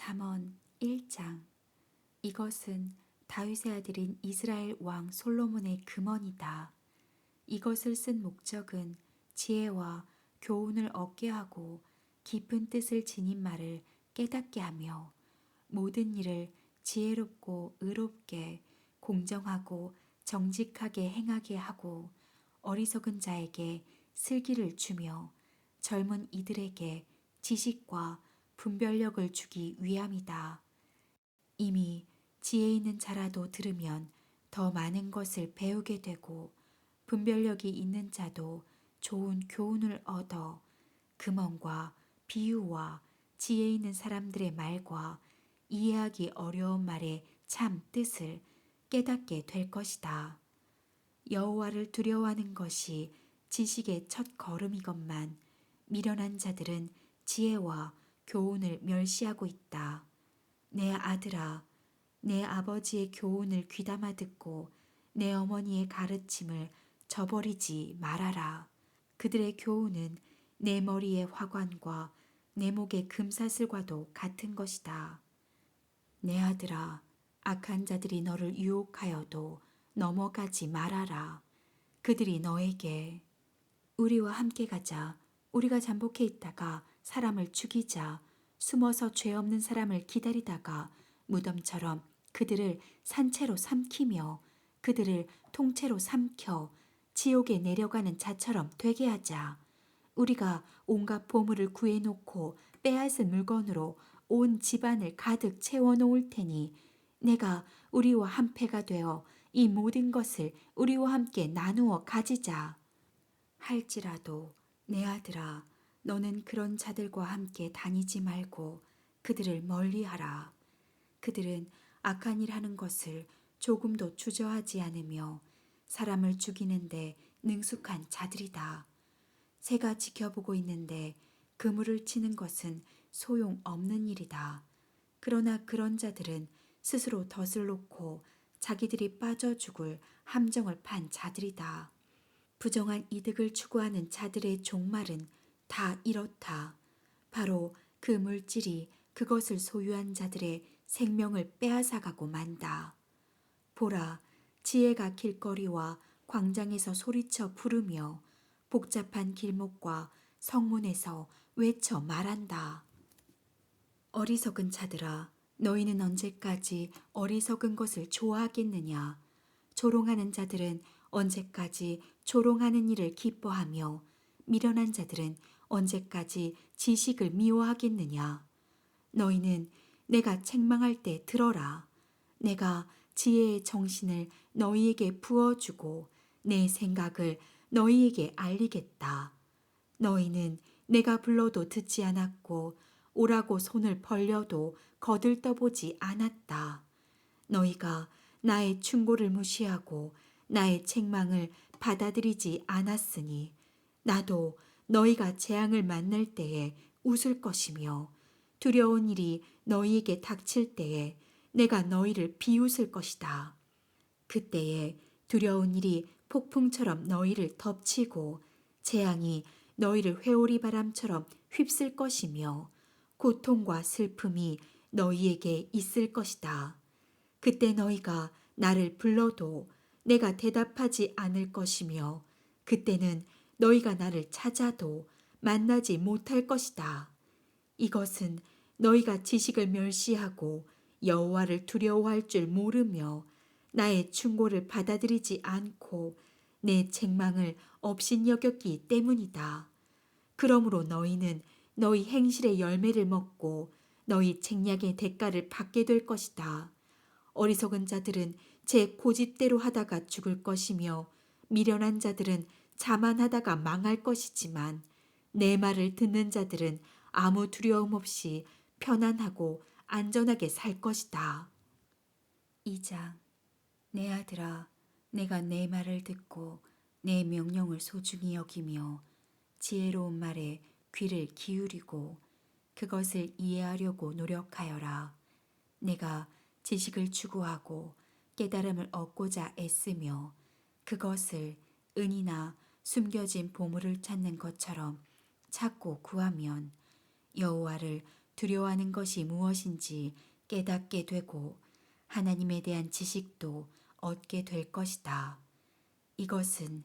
잠언 1장. 이것은 다윗의 아들인 이스라엘 왕 솔로몬의 금언이다. 이것을 쓴 목적은 지혜와 교훈을 얻게 하고 깊은 뜻을 지닌 말을 깨닫게 하며 모든 일을 지혜롭고 의롭게 공정하고 정직하게 행하게 하고 어리석은 자에게 슬기를 주며 젊은 이들에게 지식과 분별력을 주기 위함이다. 이미 지혜 있는 자라도 들으면 더 많은 것을 배우게 되고 분별력이 있는 자도 좋은 교훈을 얻어 금언과 비유와 지혜 있는 사람들의 말과 이해하기 어려운 말의 참 뜻을 깨닫게 될 것이다. 여호와를 두려워하는 것이 지식의 첫 걸음이건만 미련한 자들은 지혜와 교훈을 멸시하고 있다. 내 아들아, 내 아버지의 교훈을 귀담아 듣고 내 어머니의 가르침을 저버리지 말아라. 그들의 교훈은 내 머리의 화관과 내 목의 금사슬과도 같은 것이다. 내 아들아, 악한 자들이 너를 유혹하여도 넘어가지 말아라. 그들이 너에게 우리와 함께 가자. 우리가 잠복해 있다가 사람을 죽이자. 숨어서 죄 없는 사람을 기다리다가 무덤처럼 그들을 산채로 삼키며 그들을 통째로 삼켜 지옥에 내려가는 자처럼 되게 하자. 우리가 온갖 보물을 구해놓고 빼앗은 물건으로 온 집안을 가득 채워놓을 테니 내가 우리와 한패가 되어 이 모든 것을 우리와 함께 나누어 가지자. 할지라도 내 아들아, 너는 그런 자들과 함께 다니지 말고 그들을 멀리하라. 그들은 악한 일 하는 것을 조금도 주저하지 않으며 사람을 죽이는데 능숙한 자들이다. 새가 지켜보고 있는데 그물을 치는 것은 소용없는 일이다. 그러나 그런 자들은 스스로 덫을 놓고 자기들이 빠져 죽을 함정을 판 자들이다. 부정한 이득을 추구하는 자들의 종말은 다 이렇다. 바로 그 물질이 그것을 소유한 자들의 생명을 빼앗아가고 만다. 보라, 지혜가 길거리와 광장에서 소리쳐 부르며 복잡한 길목과 성문에서 외쳐 말한다. 어리석은 자들아, 너희는 언제까지 어리석은 것을 좋아하겠느냐? 조롱하는 자들은 언제까지 조롱하는 일을 기뻐하며 미련한 자들은 언제까지 지식을 미워하겠느냐? 너희는 내가 책망할 때 들어라. 내가 지혜의 정신을 너희에게 부어주고 내 생각을 너희에게 알리겠다. 너희는 내가 불러도 듣지 않았고 오라고 손을 벌려도 거들떠보지 않았다. 너희가 나의 충고를 무시하고 나의 책망을 받아들이지 않았으니 나도 너희가 재앙을 만날 때에 웃을 것이며 두려운 일이 너희에게 닥칠 때에 내가 너희를 비웃을 것이다. 그때에 두려운 일이 폭풍처럼 너희를 덮치고 재앙이 너희를 회오리 바람처럼 휩쓸 것이며 고통과 슬픔이 너희에게 있을 것이다. 그때 너희가 나를 불러도 내가 대답하지 않을 것이며 그때는 너희가 나를 찾아도 만나지 못할 것이다. 이것은 너희가 지식을 멸시하고 여호와를 두려워할 줄 모르며 나의 충고를 받아들이지 않고 내 책망을 업신여겼기 때문이다. 그러므로 너희는 너희 행실의 열매를 먹고 너희 책략의 대가를 받게 될 것이다. 어리석은 자들은 제 고집대로 하다가 죽을 것이며 미련한 자들은 자만하다가 망할 것이지만 내 말을 듣는 자들은 아무 두려움 없이 편안하고 안전하게 살 것이다. 2장. 내 아들아, 내가 내 말을 듣고 내 명령을 소중히 여기며 지혜로운 말에 귀를 기울이고 그것을 이해하려고 노력하여라. 내가 지식을 추구하고 깨달음을 얻고자 애쓰며 그것을 은이나 숨겨진 보물을 찾는 것처럼 찾고 구하면 여호와를 두려워하는 것이 무엇인지 깨닫게 되고 하나님에 대한 지식도 얻게 될 것이다. 이것은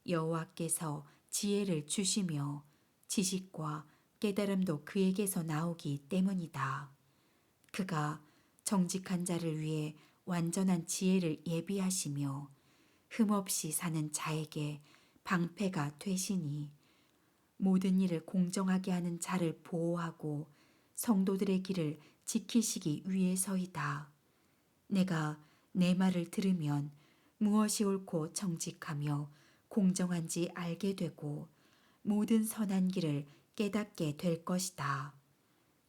여호와께서 지혜를 주시며 지식과 깨달음도 그에게서 나오기 때문이다. 그가 정직한 자를 위해 완전한 지혜를 예비하시며 흠없이 사는 자에게 방패가 되시니 모든 일을 공정하게 하는 자를 보호하고 성도들의 길을 지키시기 위해서이다. 내가 내 말을 들으면 무엇이 옳고 정직하며 공정한지 알게 되고 모든 선한 길을 깨닫게 될 것이다.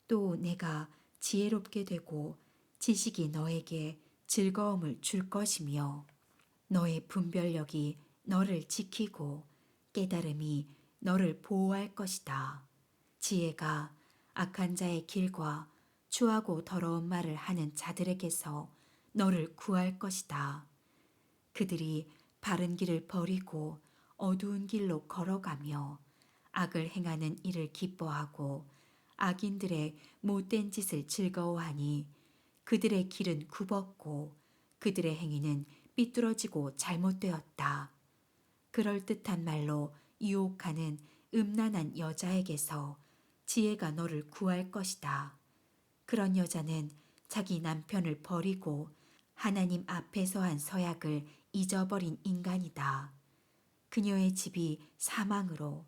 또 내가 지혜롭게 되고 지식이 너에게 즐거움을 줄 것이며 너의 분별력이 너를 지키고 깨달음이 너를 보호할 것이다. 지혜가 악한 자의 길과 추하고 더러운 말을 하는 자들에게서 너를 구할 것이다. 그들이 바른 길을 버리고 어두운 길로 걸어가며 악을 행하는 일을 기뻐하고 악인들의 못된 짓을 즐거워하니 그들의 길은 굽었고 그들의 행위는 삐뚤어지고 잘못되었다. 그럴듯한 말로 유혹하는 음란한 여자에게서 지혜가 너를 구할 것이다. 그런 여자는 자기 남편을 버리고 하나님 앞에서 한 서약을 잊어버린 인간이다. 그녀의 집이 사망으로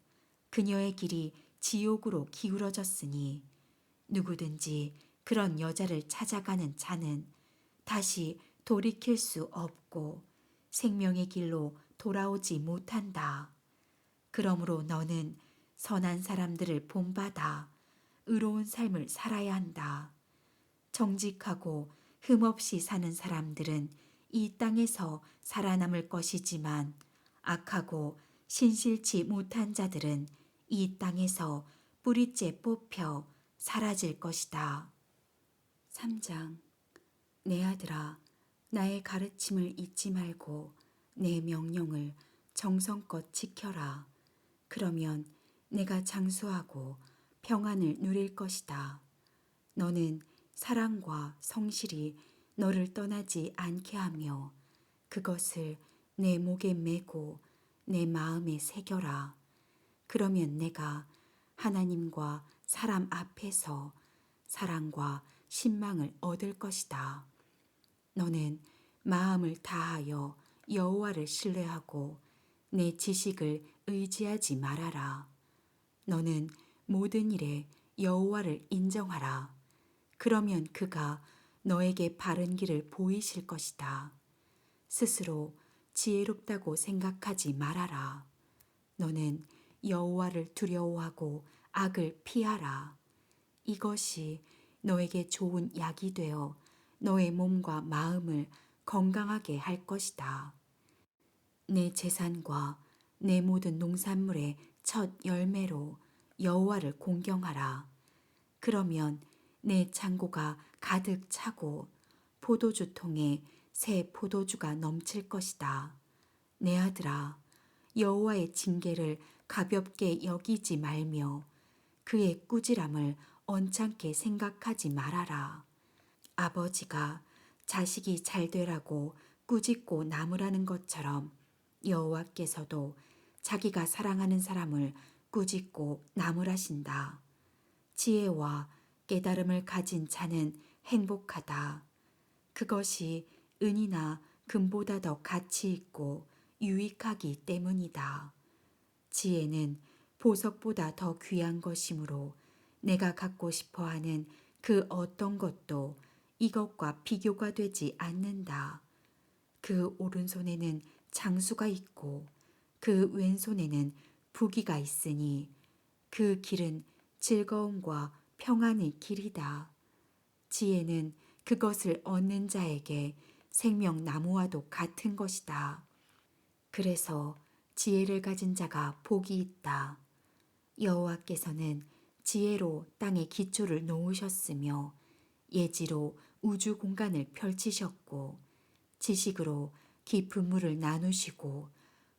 그녀의 길이 지옥으로 기울어졌으니 누구든지 그런 여자를 찾아가는 자는 다시 돌이킬 수 없고 생명의 길로 돌아오지 못한다. 그러므로 너는 선한 사람들을 본받아 의로운 삶을 살아야 한다. 정직하고 흠없이 사는 사람들은 이 땅에서 살아남을 것이지만 악하고 신실치 못한 자들은 이 땅에서 뿌리째 뽑혀 사라질 것이다. 3장. 내 아들아, 나의 가르침을 잊지 말고 내 명령을 정성껏 지켜라. 그러면 내가 장수하고 평안을 누릴 것이다. 너는 사랑과 성실이 너를 떠나지 않게 하며 그것을 내 목에 메고 내 마음에 새겨라. 그러면 내가 하나님과 사람 앞에서 사랑과 신망을 얻을 것이다. 너는 마음을 다하여 여호와를 신뢰하고 내 지식을 의지하지 말아라. 너는 모든 일에 여호와를 인정하라. 그러면 그가 너에게 바른 길을 보이실 것이다. 스스로 지혜롭다고 생각하지 말아라. 너는 여호와를 두려워하고 악을 피하라. 이것이 너에게 좋은 약이 되어 너의 몸과 마음을 건강하게 할 것이다. 내 재산과 내 모든 농산물의 첫 열매로 여호와를 공경하라. 그러면 내 창고가 가득 차고 포도주 통에 새 포도주가 넘칠 것이다. 내 아들아, 여호와의 징계를 가볍게 여기지 말며 그의 꾸지람을 언짢게 생각하지 말아라. 아버지가 자식이 잘 되라고 꾸짖고 나무라는 것처럼 여호와께서도 자기가 사랑하는 사람을 꾸짖고 나무라신다. 지혜와 깨달음을 가진 자는 행복하다. 그것이 은이나 금보다 더 가치 있고 유익하기 때문이다. 지혜는 보석보다 더 귀한 것이므로 내가 갖고 싶어하는 그 어떤 것도 이것과 비교가 되지 않는다. 그 오른손에는 장수가 있고 그 왼손에는 부귀가 있으니 그 길은 즐거움과 평안의 길이다. 지혜는 그것을 얻는 자에게 생명나무와도 같은 것이다. 그래서 지혜를 가진 자가 복이 있다. 여호와께서는 지혜로 땅의 기초를 놓으셨으며 예지로 우주 공간을 펼치셨고 지식으로 깊은 물을 나누시고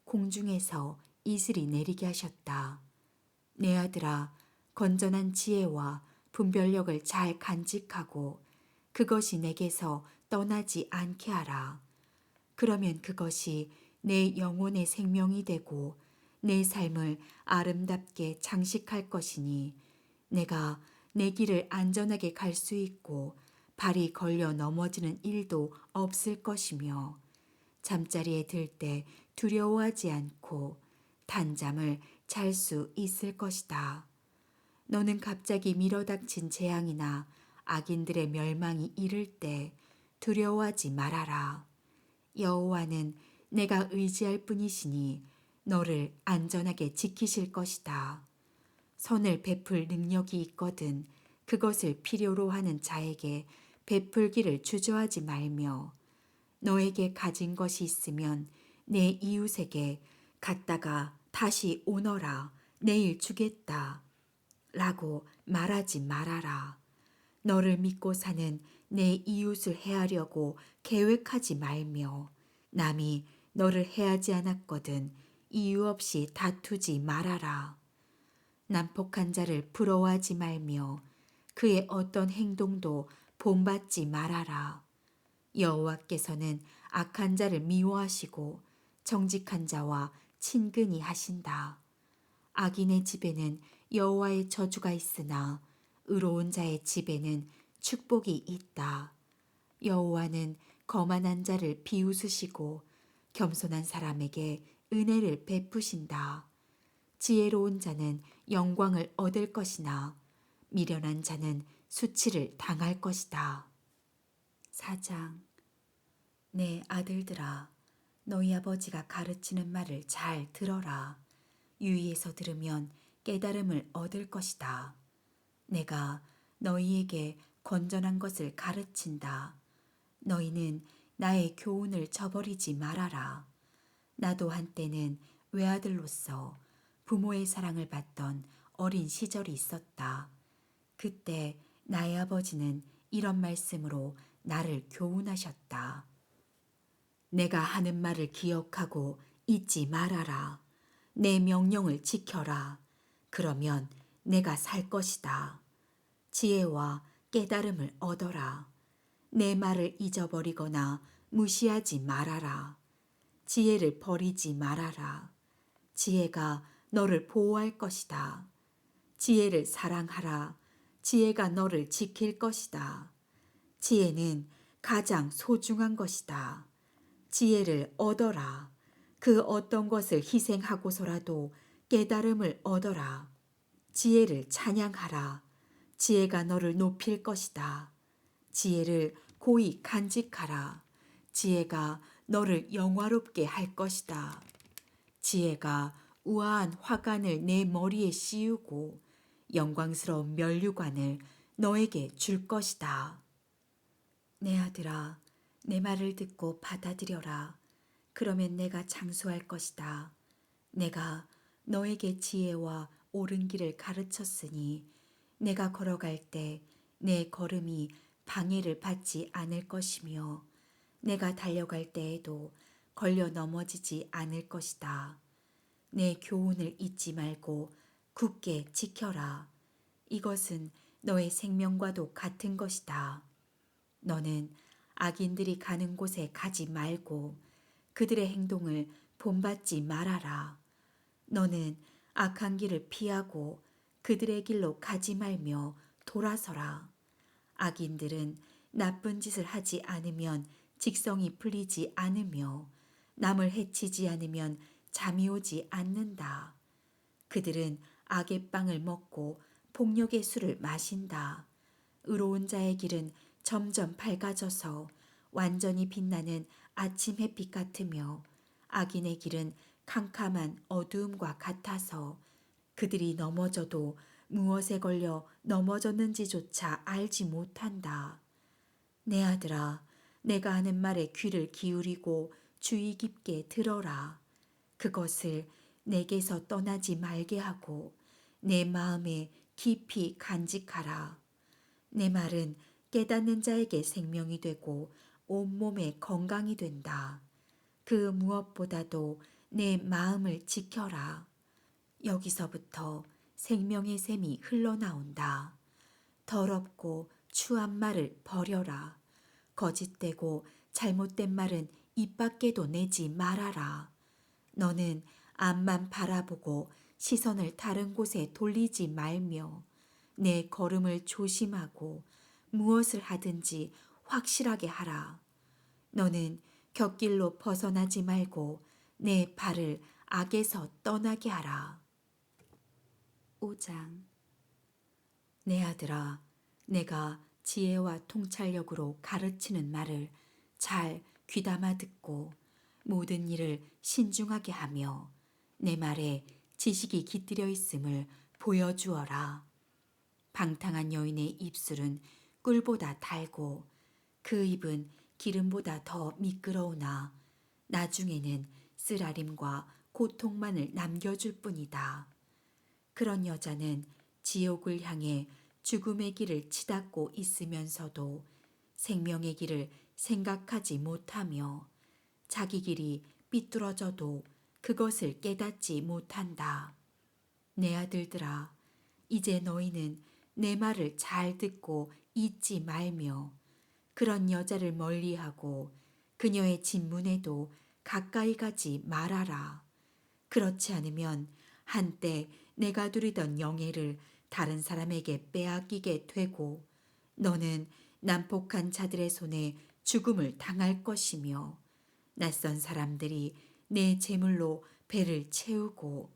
공중에서 이슬이 내리게 하셨다. 내 아들아, 건전한 지혜와 분별력을 잘 간직하고 그것이 내게서 떠나지 않게 하라. 그러면 그것이 내 영혼의 생명이 되고 내 삶을 아름답게 장식할 것이니 내가 내 길을 안전하게 갈 수 있고 발이 걸려 넘어지는 일도 없을 것이며 잠자리에 들 때 두려워하지 않고 단잠을 잘 수 있을 것이다. 너는 갑자기 밀어닥친 재앙이나 악인들의 멸망이 이를 때 두려워하지 말아라. 여호와는 내가 의지할 뿐이시니 너를 안전하게 지키실 것이다. 선을 베풀 능력이 있거든 그것을 필요로 하는 자에게 베풀기를 주저하지 말며 너에게 가진 것이 있으면 내 이웃에게 갖다가 다시 오너라 내일 주겠다 라고 말하지 말아라. 너를 믿고 사는 내 이웃을 해하려고 계획하지 말며 남이 너를 해하지 않았거든 이유 없이 다투지 말아라. 난폭한 자를 부러워하지 말며 그의 어떤 행동도 본받지 말아라. 여호와께서는 악한 자를 미워하시고 정직한 자와 친근히 하신다. 악인의 집에는 여호와의 저주가 있으나 의로운 자의 집에는 축복이 있다. 여호와는 거만한 자를 비웃으시고 겸손한 사람에게 은혜를 베푸신다. 지혜로운 자는 영광을 얻을 것이나 미련한 자는 수치를 당할 것이다. 4장. 내 아들들아, 너희 아버지가 가르치는 말을 잘 들어라. 유의해서 들으면 깨달음을 얻을 것이다. 내가 너희에게 건전한 것을 가르친다. 너희는 나의 교훈을 저버리지 말아라. 나도 한때는 외아들로서 부모의 사랑을 받던 어린 시절이 있었다. 그때 나의 아버지는 이런 말씀으로 나를 교훈하셨다. 내가 하는 말을 기억하고 잊지 말아라. 내 명령을 지켜라. 그러면 내가 살 것이다. 지혜와 깨달음을 얻어라. 내 말을 잊어버리거나 무시하지 말아라. 지혜를 버리지 말아라. 지혜가 너를 보호할 것이다. 지혜를 사랑하라. 지혜가 너를 지킬 것이다. 지혜는 가장 소중한 것이다. 지혜를 얻어라. 그 어떤 것을 희생하고서라도 깨달음을 얻어라. 지혜를 찬양하라. 지혜가 너를 높일 것이다. 지혜를 고이 간직하라. 지혜가 너를 영화롭게 할 것이다. 지혜가 우아한 화관을 내 머리에 씌우고 영광스러운 면류관을 너에게 줄 것이다. 내 아들아, 내 말을 듣고 받아들여라. 그러면 내가 장수할 것이다. 내가 너에게 지혜와 옳은 길을 가르쳤으니 내가 걸어갈 때 내 걸음이 방해를 받지 않을 것이며 내가 달려갈 때에도 걸려 넘어지지 않을 것이다. 내 교훈을 잊지 말고 굳게 지켜라. 이것은 너의 생명과도 같은 것이다. 너는 악인들이 가는 곳에 가지 말고 그들의 행동을 본받지 말아라. 너는 악한 길을 피하고 그들의 길로 가지 말며 돌아서라. 악인들은 나쁜 짓을 하지 않으면 직성이 풀리지 않으며 남을 해치지 않으면 잠이 오지 않는다. 그들은 악의 빵을 먹고 폭력의 술을 마신다. 의로운 자의 길은 점점 밝아져서 완전히 빛나는 아침 햇빛 같으며 악인의 길은 캄캄한 어두움과 같아서 그들이 넘어져도 무엇에 걸려 넘어졌는지조차 알지 못한다. 내 아들아, 내가 하는 말에 귀를 기울이고 주의 깊게 들어라. 그것을 내게서 떠나지 말게 하고 내 마음에 깊이 간직하라. 내 말은 깨닫는 자에게 생명이 되고 온몸에 건강이 된다. 그 무엇보다도 내 마음을 지켜라. 여기서부터 생명의 샘이 흘러나온다. 더럽고 추한 말을 버려라. 거짓되고 잘못된 말은 입 밖에도 내지 말아라. 너는 앞만 바라보고 시선을 다른 곳에 돌리지 말며 내 걸음을 조심하고 무엇을 하든지 확실하게 하라. 너는 곁길로 벗어나지 말고 내 발을 악에서 떠나게 하라. 5장. 내 아들아, 내가 지혜와 통찰력으로 가르치는 말을 잘 귀담아 듣고 모든 일을 신중하게 하며 내 말에 지식이 깃들여 있음을 보여주어라. 방탕한 여인의 입술은 꿀보다 달고 그 입은 기름보다 더 미끄러우나 나중에는 쓰라림과 고통만을 남겨줄 뿐이다. 그런 여자는 지옥을 향해 죽음의 길을 치닫고 있으면서도 생명의 길을 생각하지 못하며 자기 길이 삐뚤어져도 그것을 깨닫지 못한다. 내 아들들아, 이제 너희는 내 말을 잘 듣고 잊지 말며 그런 여자를 멀리하고 그녀의 진문에도 가까이 가지 말아라. 그렇지 않으면 한때 내가 누리던 영예를 다른 사람에게 빼앗기게 되고 너는 난폭한 자들의 손에 죽음을 당할 것이며 낯선 사람들이 내 재물로 배를 채우고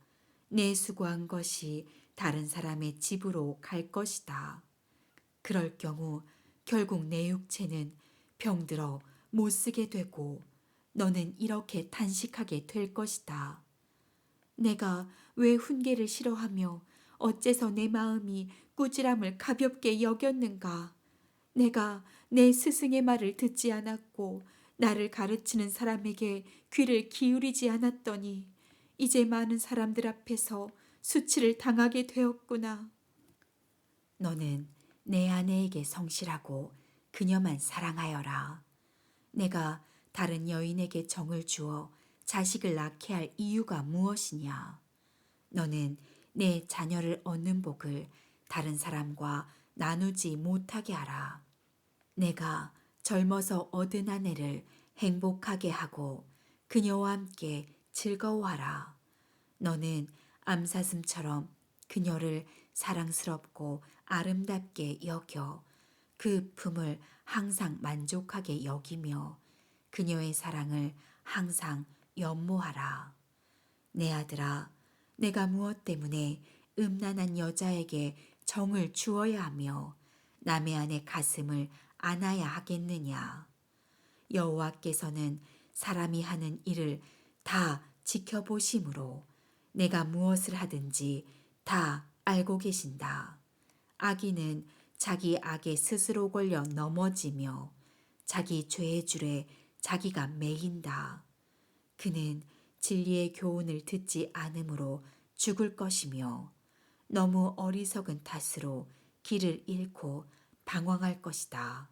내 수고한 것이 다른 사람의 집으로 갈 것이다. 그럴 경우 결국 내 육체는 병들어 못 쓰게 되고 너는 이렇게 탄식하게 될 것이다. 내가 왜 훈계를 싫어하며 어째서 내 마음이 꾸지람을 가볍게 여겼는가? 내가 내 스승의 말을 듣지 않았고 나를 가르치는 사람에게 귀를 기울이지 않았더니 이제 많은 사람들 앞에서 수치를 당하게 되었구나. 너는 내 아내에게 성실하고 그녀만 사랑하여라. 내가 다른 여인에게 정을 주어 자식을 낳게 할 이유가 무엇이냐? 너는 내 자녀를 얻는 복을 다른 사람과 나누지 못하게 하라. 내가 젊어서 얻은 아내를 행복하게 하고 그녀와 함께 즐거워하라. 너는 암사슴처럼 그녀를 사랑스럽고 아름답게 여겨 그 품을 항상 만족하게 여기며 그녀의 사랑을 항상 연모하라. 내 아들아, 내가 무엇 때문에 음란한 여자에게 정을 주어야 하며 남의 아내 가슴을 안아야 하겠느냐. 여호와께서는 사람이 하는 일을 다 지켜보심으로 내가 무엇을 하든지 다 알고 계신다. 악인은 자기 악에 스스로 걸려 넘어지며 자기 죄의 줄에 자기가 매인다. 그는 진리의 교훈을 듣지 않으므로 죽을 것이며 너무 어리석은 탓으로 길을 잃고 방황할 것이다.